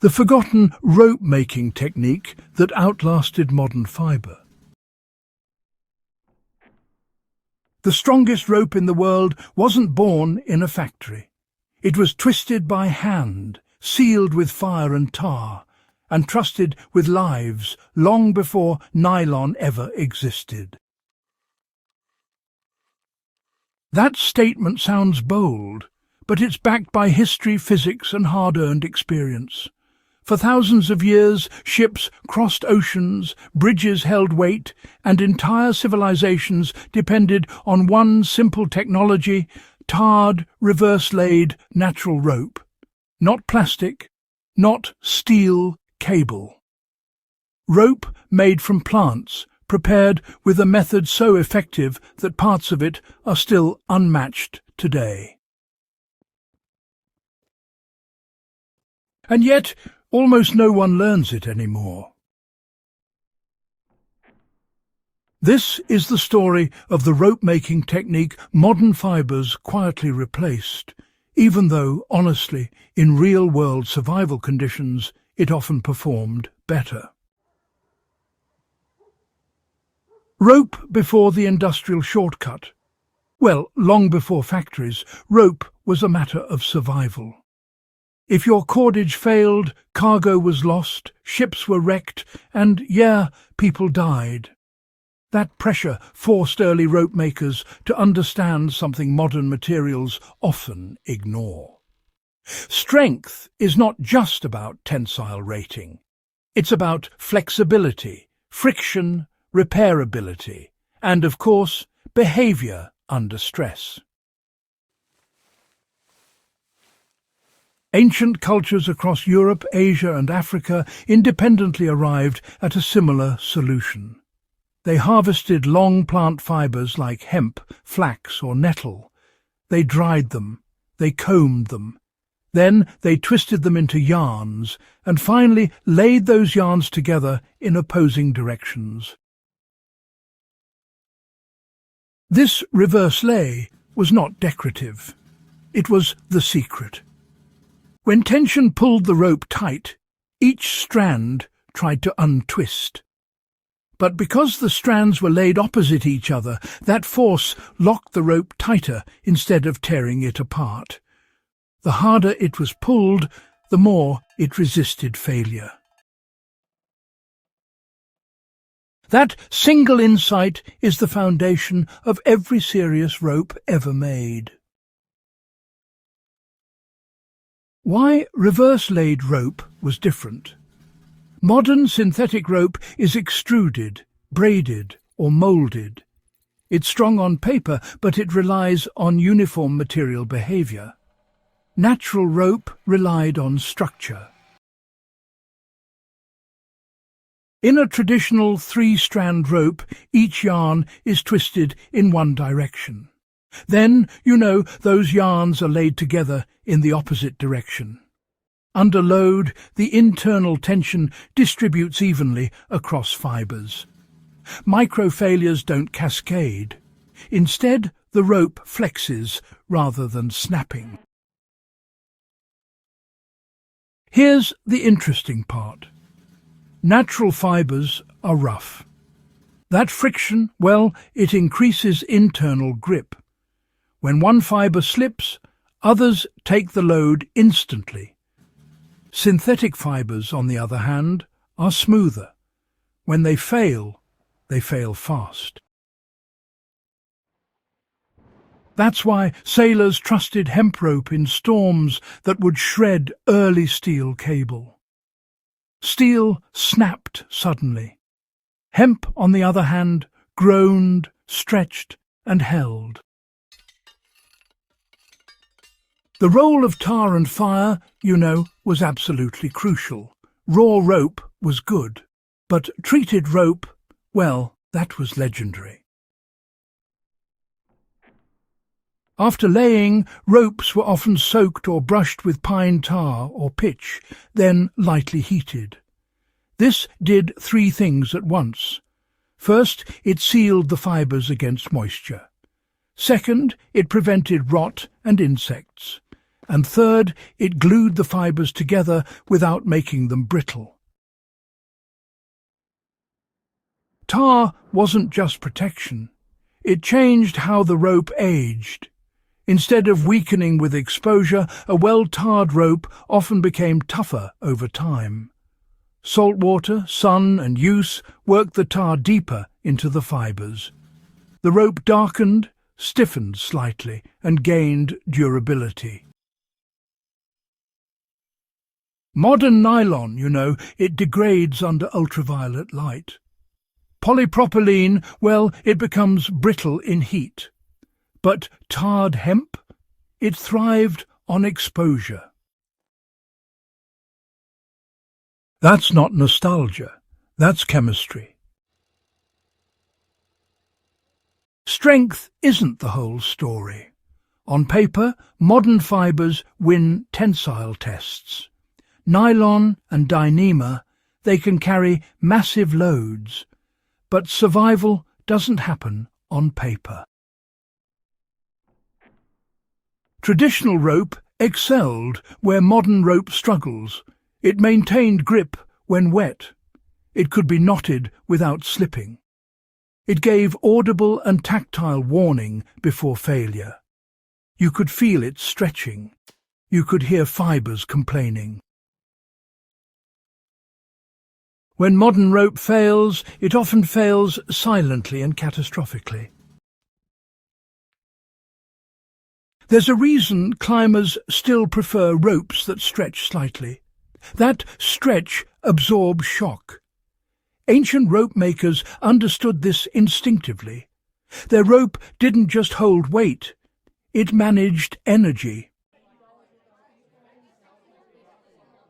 the forgotten rope-making technique that outlasted modern fibre. The strongest rope in the world wasn't born in a factory. It was twisted by hand, sealed with fire and tar, and trusted with lives long before nylon ever existed. That statement sounds bold, but it's backed by history, physics, and hard-earned experience. For thousands of years, ships crossed oceans, bridges held weight, and entire civilizations depended on one simple technology: tarred, reverse-laid natural rope. Not plastic, not steel cable. Rope made from plants, prepared with a method so effective that parts of it are still unmatched today. And yet, almost no one learns it anymore. This is the story of the rope-making technique modern fibres quietly replaced, even though, honestly, in real-world survival conditions, it often performed better. Rope before the industrial shortcut. Well, long before factories, rope was a matter of survival. If your cordage failed, cargo was lost, ships were wrecked, and, people died. That pressure forced early rope makers to understand something modern materials often ignore. Strength is not just about tensile rating. It's about flexibility, friction, repairability, and, of course, behavior under stress. Ancient cultures across Europe, Asia, and Africa independently arrived at a similar solution. They harvested long plant fibres like hemp, flax, or nettle. They dried them, they combed them. Then they twisted them into yarns, and finally laid those yarns together in opposing directions. This reverse lay was not decorative. It was the secret. When tension pulled the rope tight, each strand tried to untwist. But because the strands were laid opposite each other, that force locked the rope tighter instead of tearing it apart. The harder it was pulled, the more it resisted failure. That single insight is the foundation of every serious rope ever made. Why reverse-laid rope was different. Modern synthetic rope is extruded, braided, or moulded. It's strong on paper, but it relies on uniform material behavior. Natural rope relied on structure. In a traditional three-strand rope, each yarn is twisted in one direction. Then, those yarns are laid together in the opposite direction. Under load, the internal tension distributes evenly across fibres. Micro-failures don't cascade. Instead, the rope flexes rather than snapping. Here's the interesting part. Natural fibres are rough. That friction, it increases internal grip. When one fibre slips, others take the load instantly. Synthetic fibres, on the other hand, are smoother. When they fail fast. That's why sailors trusted hemp rope in storms that would shred early steel cable. Steel snapped suddenly. Hemp, on the other hand, groaned, stretched, and held. The role of tar and fire, was absolutely crucial. Raw rope was good, but treated rope, that was legendary. After laying, ropes were often soaked or brushed with pine tar or pitch, then lightly heated. This did three things at once. First, it sealed the fibres against moisture. Second, it prevented rot and insects. And third, it glued the fibers together without making them brittle. Tar wasn't just protection. It changed how the rope aged. Instead of weakening with exposure, a well-tarred rope often became tougher over time. Salt water, sun and use worked the tar deeper into the fibers. The rope darkened, stiffened slightly, and gained durability. Modern nylon, it degrades under ultraviolet light. Polypropylene, well, it becomes brittle in heat. But tarred hemp? It thrived on exposure. That's not nostalgia, that's chemistry. Strength isn't the whole story. On paper, modern fibers win tensile tests. Nylon and Dyneema, they can carry massive loads, but survival doesn't happen on paper. Traditional rope excelled where modern rope struggles. It maintained grip when wet. It could be knotted without slipping. It gave audible and tactile warning before failure. You could feel it stretching. You could hear fibers complaining. When modern rope fails, it often fails silently and catastrophically. There's a reason climbers still prefer ropes that stretch slightly. That stretch absorbs shock. Ancient rope makers understood this instinctively. Their rope didn't just hold weight, it managed energy.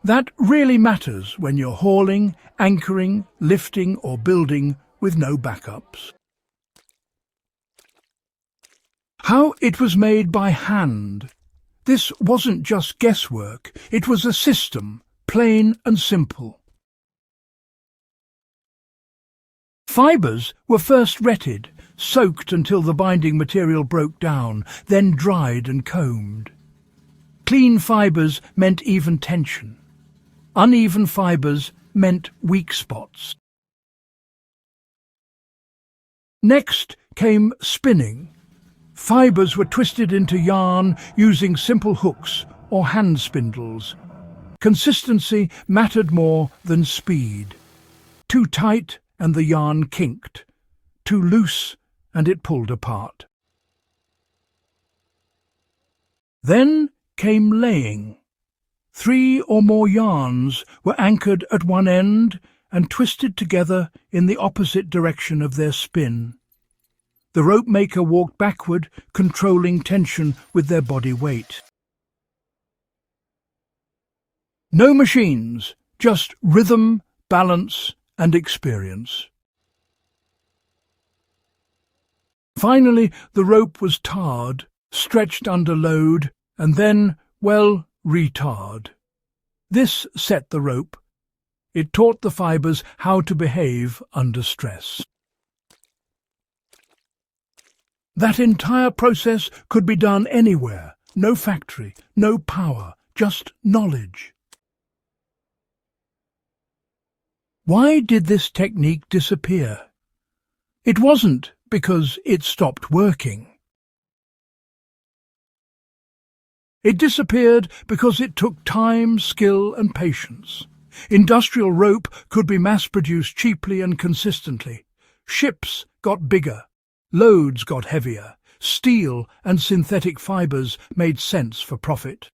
That really matters when you're hauling, anchoring, lifting or building with no backups. How it was made by hand. This wasn't just guesswork, it was a system, plain and simple. Fibers were first retted, soaked until the binding material broke down, then dried and combed. Clean fibers meant even tension. Uneven fibers meant weak spots. Next came spinning. Fibers were twisted into yarn using simple hooks or hand spindles. Consistency mattered more than speed. Too tight and the yarn kinked. Too loose and it pulled apart. Then came laying. 3 or more yarns were anchored at one end and twisted together in the opposite direction of their spin. The rope maker walked backward, controlling tension with their body weight. No machines, just rhythm, balance, and experience. Finally, the rope was tarred, stretched under load, and then, well, retarred. This set the rope. It taught the fibers how to behave under stress. That entire process could be done anywhere. No factory, no power, just knowledge. Why did this technique disappear? It wasn't because it stopped working. It disappeared because it took time, skill and patience. Industrial rope could be mass-produced cheaply and consistently. Ships got bigger. Loads got heavier. Steel and synthetic fibers made sense for profit.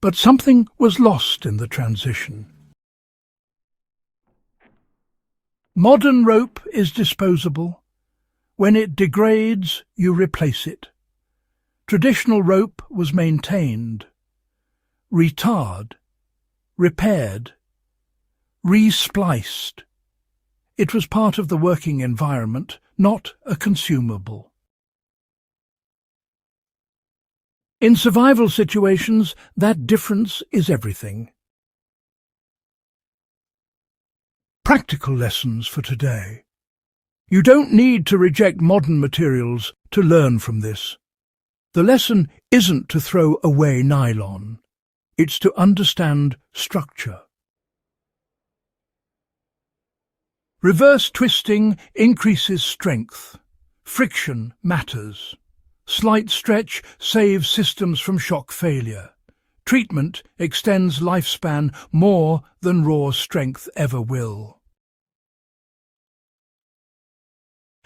But something was lost in the transition. Modern rope is disposable. When it degrades, you replace it. Traditional rope was maintained, retarred, repaired, re-spliced. It was part of the working environment, not a consumable. In survival situations, that difference is everything. Practical lessons for today. You don't need to reject modern materials to learn from this. The lesson isn't to throw away nylon. It's to understand structure. Reverse twisting increases strength. Friction matters. Slight stretch saves systems from shock failure. Treatment extends lifespan more than raw strength ever will.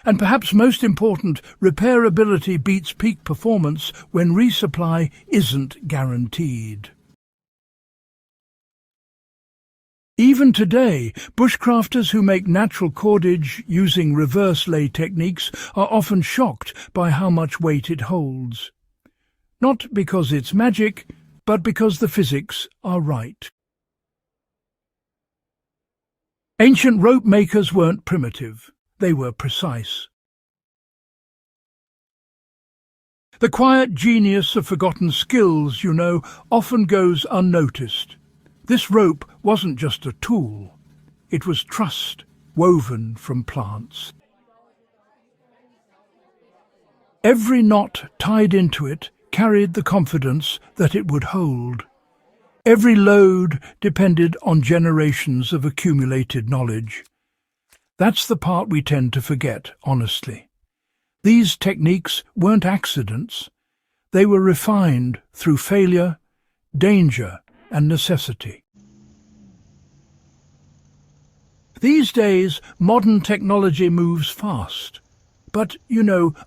And perhaps most important, repairability beats peak performance when resupply isn't guaranteed. Even today, bushcrafters who make natural cordage using reverse lay techniques are often shocked by how much weight it holds. Not because it's magic, but because the physics are right. Ancient rope makers weren't primitive. They were precise. The quiet genius of forgotten skills, often goes unnoticed. This rope wasn't just a tool. It was trust, woven from plants. Every knot tied into it carried the confidence that it would hold. Every load depended on generations of accumulated knowledge. That's the part we tend to forget, honestly. These techniques weren't accidents. They were refined through failure, danger, and necessity. These days, modern technology moves fast. But,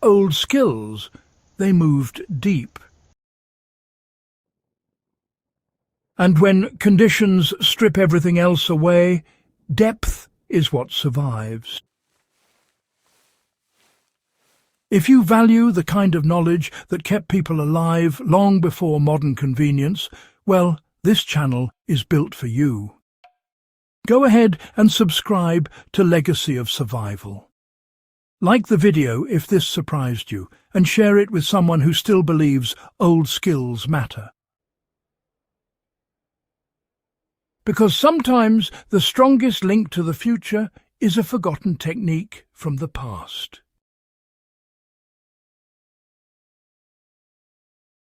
old skills, they moved deep. And when conditions strip everything else away, depth is what survives. If you value the kind of knowledge that kept people alive long before modern convenience, well, this channel is built for you. Go ahead and subscribe to Legacy of Survival. Like the video if this surprised you, and share it with someone who still believes old skills matter. Because sometimes the strongest link to the future is a forgotten technique from the past.